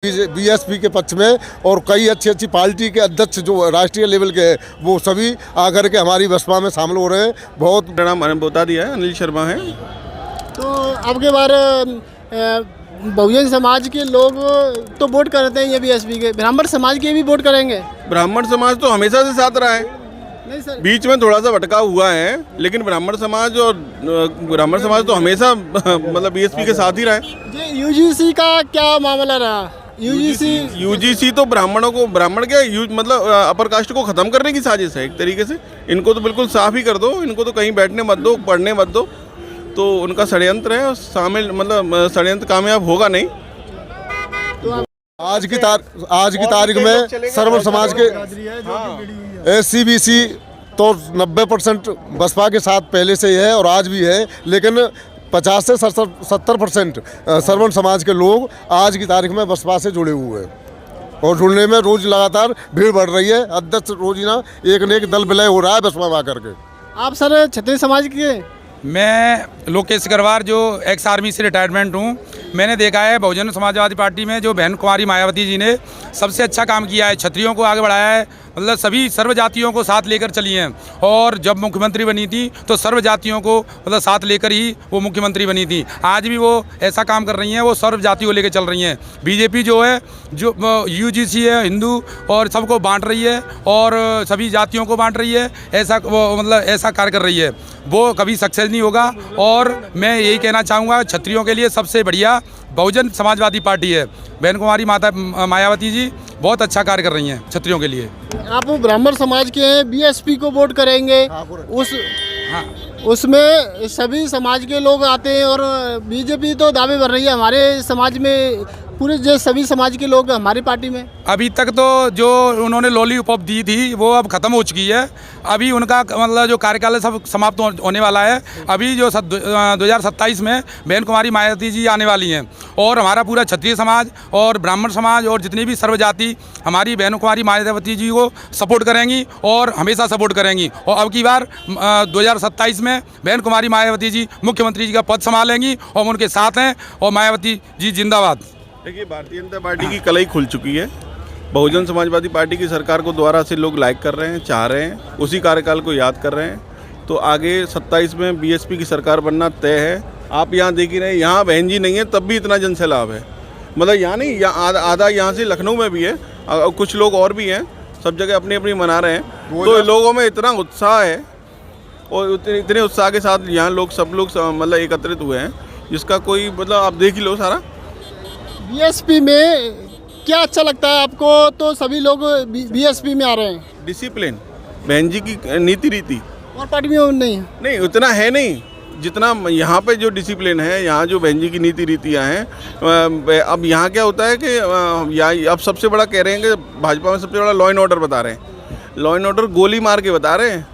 BSP के पक्ष में, और कई अच्छी अच्छी पार्टी के अध्यक्ष जो राष्ट्रीय लेवल के हैं वो सभी आकर के हमारी बसपा में शामिल हो रहे हैं। बहुत मेरा नाम बता दिया है, अनिल शर्मा है। तो अब के बार बहुजन समाज के लोग तो वोट करते हैं, ये बीएसपी के, ब्राह्मण समाज के भी वोट करेंगे। ब्राह्मण समाज तो हमेशा से साथ रहा है, नहीं सर, बीच में थोड़ा सा भटका हुआ है, लेकिन ब्राह्मण समाज तो हमेशा मतलब बीएसपी के साथ ही रहा है। ये यूजीसी का क्या मामला रहा? यूजीसी तो ब्राह्मण के मतलब अपर कास्ट को खत्म करने की साजिश है एक तरीके से। इनको तो बिल्कुल साफ ही कर दो, इनको तो कहीं बैठने मत दो, पढ़ने मत दो, तो उनका षड्यंत्र है, शामिल मतलब षड्यंत्र कामयाब होगा नहीं। आज की तारीख में सर्व समाज के एससीबीसी तो 90% बसपा के साथ पहले से ही है और आज भी है, लेकिन 50 से 70% सर्वन समाज के लोग आज की तारीख में बसपा से जुड़े हुए हैं और जुड़ने में रोज लगातार भीड़ बढ़ रही है। अध्यक्ष रोजिना एक न एक दल विलय हो रहा है बसपा में आकर के। आप सर क्षत्रिय समाज के? मैं लोकेश अग्रवाल जो एक्स आर्मी से रिटायरमेंट हूँ। मैंने देखा है बहुजन समाजवादी पार्टी में जो बहन कुमारी मायावती जी ने सबसे अच्छा काम किया है, क्षत्रियों को आगे बढ़ाया है, मतलब सभी सर्व जातियों को साथ लेकर चली हैं। और जब मुख्यमंत्री बनी थी तो सर्व जातियों को मतलब साथ लेकर ही वो मुख्यमंत्री बनी थी। आज भी वो ऐसा काम कर रही हैं, वो सर्व जाति को लेकर चल रही हैं। बीजेपी जो है जो यूजीसी है हिंदू और सबको बांट रही है और सभी जातियों को बांट रही है, ऐसा वो मतलब ऐसा कार्य कर रही है, वो कभी सक्सेस नहीं होगा। और मैं यही कहना चाहूँगा क्षत्रियों के लिए सबसे बढ़िया बहुजन समाजवादी पार्टी है। बहन कुमारी मायावती जी बहुत अच्छा कार्य कर रही हैं क्षत्रियों के लिए। आप ब्राह्मण समाज के हैं, बीएसपी को वोट करेंगे, उसमें सभी समाज के लोग आते हैं और बीजेपी तो दावे भर रही है हमारे समाज में पूरे जो सभी समाज के लोग हमारी पार्टी में। अभी तक तो जो उन्होंने लॉलीपॉप दी थी वो अब ख़त्म हो चुकी है। अभी उनका मतलब जो कार्यकाल है सब समाप्त होने वाला है। अभी जो 2027 में बहन कुमारी मायावती जी आने वाली हैं और हमारा पूरा क्षत्रिय समाज और ब्राह्मण समाज और जितनी भी सर्व जाति हमारी बहन कुमारी मायावती जी को सपोर्ट करेंगी और हमेशा सपोर्ट करेंगी। और अब की बार 2027 में बहन कुमारी मायावती जी मुख्यमंत्री जी का पद संभालेंगी और उनके साथ हैं और मायावती जी जिंदाबाद। देखिए, भारतीय जनता पार्टी की कलई खुल चुकी है। बहुजन समाजवादी पार्टी की सरकार को दोबारा से लोग लाइक कर रहे हैं, चाह रहे हैं, उसी कार्यकाल को याद कर रहे हैं। तो आगे 27 में बीएसपी की सरकार बनना तय है। आप यहाँ देख ही रहे हैं, यहाँ बहन जी नहीं है तब भी इतना जनसैलाब है। मतलब यहाँ नहीं, यहाँ आधा यहाँ से लखनऊ में भी है, कुछ लोग और भी हैं, सब जगह अपनी अपनी मना रहे हैं। तो लोगों में इतना उत्साह है और इतने उत्साह के साथ यहाँ लोग सब लोग मतलब एकत्रित हुए हैं, जिसका कोई मतलब आप देख ही लो सारा। बीएसपी में क्या अच्छा लगता है आपको? तो सभी लोग बीएसपी में आ रहे हैं। डिसिप्लिन, बहन जी की नीति रीति और पार्टी में नहीं उतना है नहीं जितना यहाँ पे जो डिसिप्लिन है, यहाँ जो बहन जी की नीति रीतियाँ हैं। अब यहाँ क्या होता है कि अब सबसे बड़ा कह रहे हैं कि भाजपा में सबसे बड़ा लॉ एंड ऑर्डर बता रहे हैं। लॉ एंड ऑर्डर गोली मार के बता रहे हैं।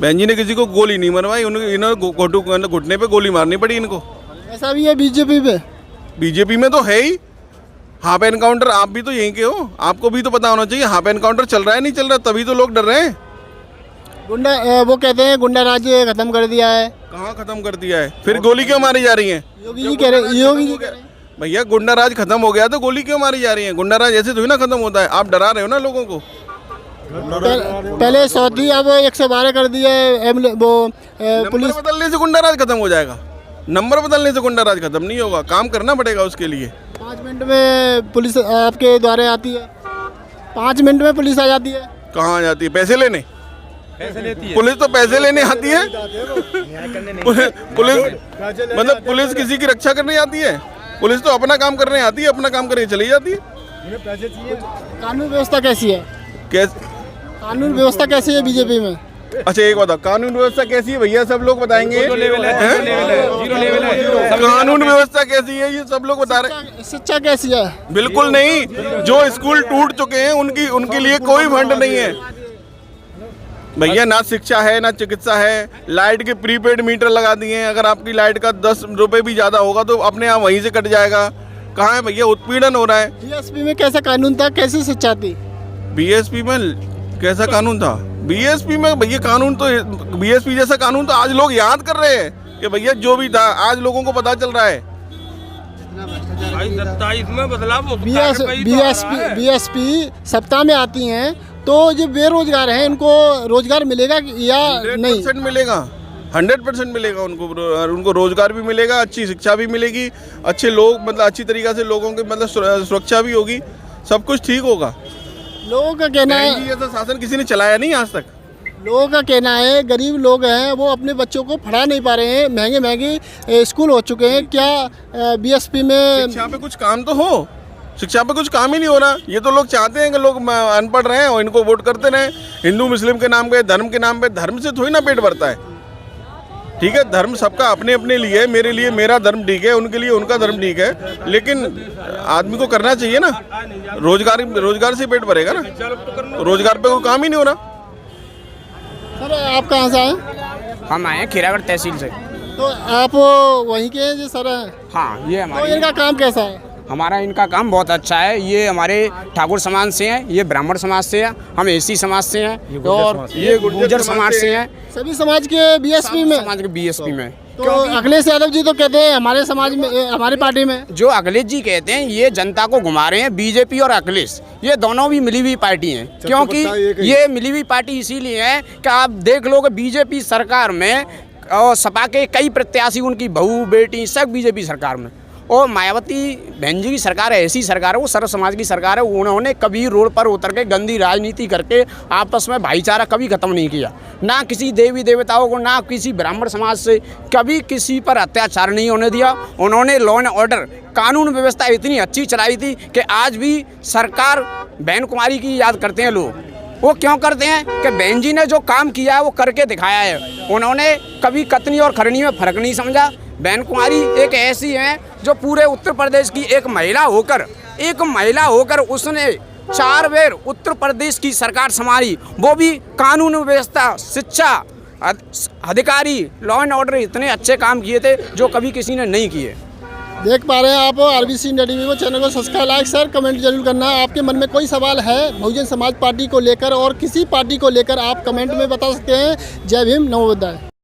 बहन जी ने किसी को गोली नहीं मरवाई, इन्होंने घुटने पे गोली मारनी पड़ी इनको। ऐसा भी है बीजेपी में तो है ही। हाफ एनकाउंटर, आप भी तो यहीं के हो, आपको भी तो पता होना चाहिए हाफ एनकाउंटर चल रहा है नहीं चल रहा, तभी तो लोग डर रहे हैं। वो कहते हैं गुंडा राज खत्म कर दिया है। कहाँ खत्म कर दिया है? फिर गोली क्यों मारी जा रही है? योगी जी कह रहे भैया गुंडा राज खत्म हो गया तो गोली क्यों मारी जा रही है? गुंडा राज ऐसे थोड़ी ना खत्म होता है। आप डरा रहे हो ना लोगों को। पहले 100 थी, अब 112 कर दिया है। पुलिस बदलने से गुंडा राज खत्म हो जाएगा? नंबर बदलने से गुंडा राज खत्म नहीं होगा, काम करना पड़ेगा उसके लिए। 5 मिनट में पुलिस आपके द्वारे आती है, 5 मिनट में पुलिस आ जाती है। कहाँ आ जाती है? पैसे लेने? पैसे लेती है पुलिस तो पैसे लेने आती है। पुलिस किसी की रक्षा करने आती है? पुलिस तो अपना काम करने आती है, अपना काम करके चली जाती है। कानून व्यवस्था कैसी है? कानून व्यवस्था कैसी है बीजेपी में? अच्छा एक बताओ, कानून व्यवस्था कैसी है भैया? सब लोग बताएंगे। कानून व्यवस्था कैसी है ये सब लोग बता रहे हैं। शिक्षा कैसी है? बिल्कुल नहीं। जो स्कूल टूट चुके हैं उनके लिए कोई फंड नहीं है भैया। ना शिक्षा है ना चिकित्सा है। लाइट के प्रीपेड मीटर लगा दिए हैं, अगर आपकी लाइट का 10 रुपये भी ज़्यादा होगा तो अपने आप वहीं से कट जाएगा। कहाँ है भैया? उत्पीड़न हो रहा है। बीएसपी में कैसा कानून था, कैसी शिक्षा थी? बीएसपी में कैसा कानून था? बीएसपी में भैया कानून तो बीएसपी जैसा कानून तो आज लोग याद कर रहे हैं कि भैया जो भी था आज लोगों को पता चल रहा है। 27 में बदलाव बीएसपी सत्ता में आती हैं तो जो बेरोजगार हैं इनको रोजगार मिलेगा या नहीं? 100% मिलेगा, 100% मिलेगा उनको रोजगार भी मिलेगा, अच्छी शिक्षा भी मिलेगी, अच्छे लोग मतलब अच्छी तरीक़ा से लोगों के मतलब सुरक्षा भी होगी, सब कुछ ठीक होगा। लोगों का कहना है, ऐसा शासन किसी ने चलाया नहीं आज तक। लोगों का कहना है गरीब लोग हैं वो अपने बच्चों को पढ़ा नहीं पा रहे हैं, महंगे महंगे स्कूल हो चुके हैं, क्या बीएसपी में शिक्षा पे कुछ काम तो हो? शिक्षा पे कुछ काम ही नहीं हो रहा। ये तो लोग चाहते हैं कि लोग अनपढ़ रहें और इनको वोट करते रहें, हिंदू मुस्लिम के नाम पे, धर्म के नाम पे। धर्म से थोड़ी ना पेट भरता है, ठीक है? धर्म सबका अपने अपने लिए है, मेरे लिए मेरा धर्म ठीक है, उनके लिए उनका धर्म ठीक है, लेकिन आदमी को करना चाहिए ना। रोजगार से पेट भरेगा ना, रोजगार पे कोई काम ही नहीं हो रहा। सर आप कहाँ से आए? हम आए हैं खीरागढ़ तहसील से। तो आप वहीं के हैं जी सर? हाँ, ये तो हमारे इनका काम कैसा है? हमारा इनका काम बहुत अच्छा है। ये हमारे ठाकुर समाज से हैं, ये ब्राह्मण समाज से हैं, हम एसी समाज से हैं और ये गुर्जर समाज से हैं। सभी समाज के बीएसपी में? समाज के बीएसपी में। तो अखिलेश यादव जी तो कहते हैं हमारे समाज में, हमारी पार्टी में। जो अखिलेश जी कहते हैं ये जनता को घुमा रहे हैं। बीजेपी और अखिलेश ये दोनों भी मिली हुई पार्टी हैं, क्योंकि ये मिली हुई पार्टी इसीलिए है कि आप देख लो कि बीजेपी सरकार में और सपा के कई प्रत्याशी, उनकी बहू बेटी सब बीजेपी सरकार में, और मायावती बहन जी की सरकार ऐसी सरकार है, वो सर्व समाज की सरकार है। उन्होंने कभी रोड पर उतर के गंदी राजनीति करके आपस में भाईचारा कभी ख़त्म नहीं किया, ना किसी देवी देवताओं को, ना किसी ब्राह्मण समाज से कभी किसी पर अत्याचार नहीं होने दिया। उन्होंने लॉ एंड ऑर्डर कानून व्यवस्था इतनी अच्छी चलाई थी कि आज भी सरकार बहन कुमारी की याद करते हैं लोग। वो क्यों करते हैं कि बहन जी ने जो काम किया है वो करके दिखाया है। उन्होंने कभी कतनी और खरनी में फ़र्क नहीं समझा। बहन कुमारी एक ऐसी हैं जो पूरे उत्तर प्रदेश की एक महिला होकर उसने 4 बार उत्तर प्रदेश की सरकार संभाली, वो भी कानून व्यवस्था, शिक्षा, अधिकारी, लॉ एंड ऑर्डर इतने अच्छे काम किए थे जो कभी किसी ने नहीं किए। देख पा रहे हैं आप आरबीसी इंडिया टीवी को, चैनल को सब्सक्राइब, लाइक, शेयर, कमेंट जरूर करना। आपके मन में कोई सवाल है बहुजन समाज पार्टी को लेकर और किसी पार्टी को लेकर आप कमेंट में बता सकते हैं। जय भीम, नमो बुद्धाय।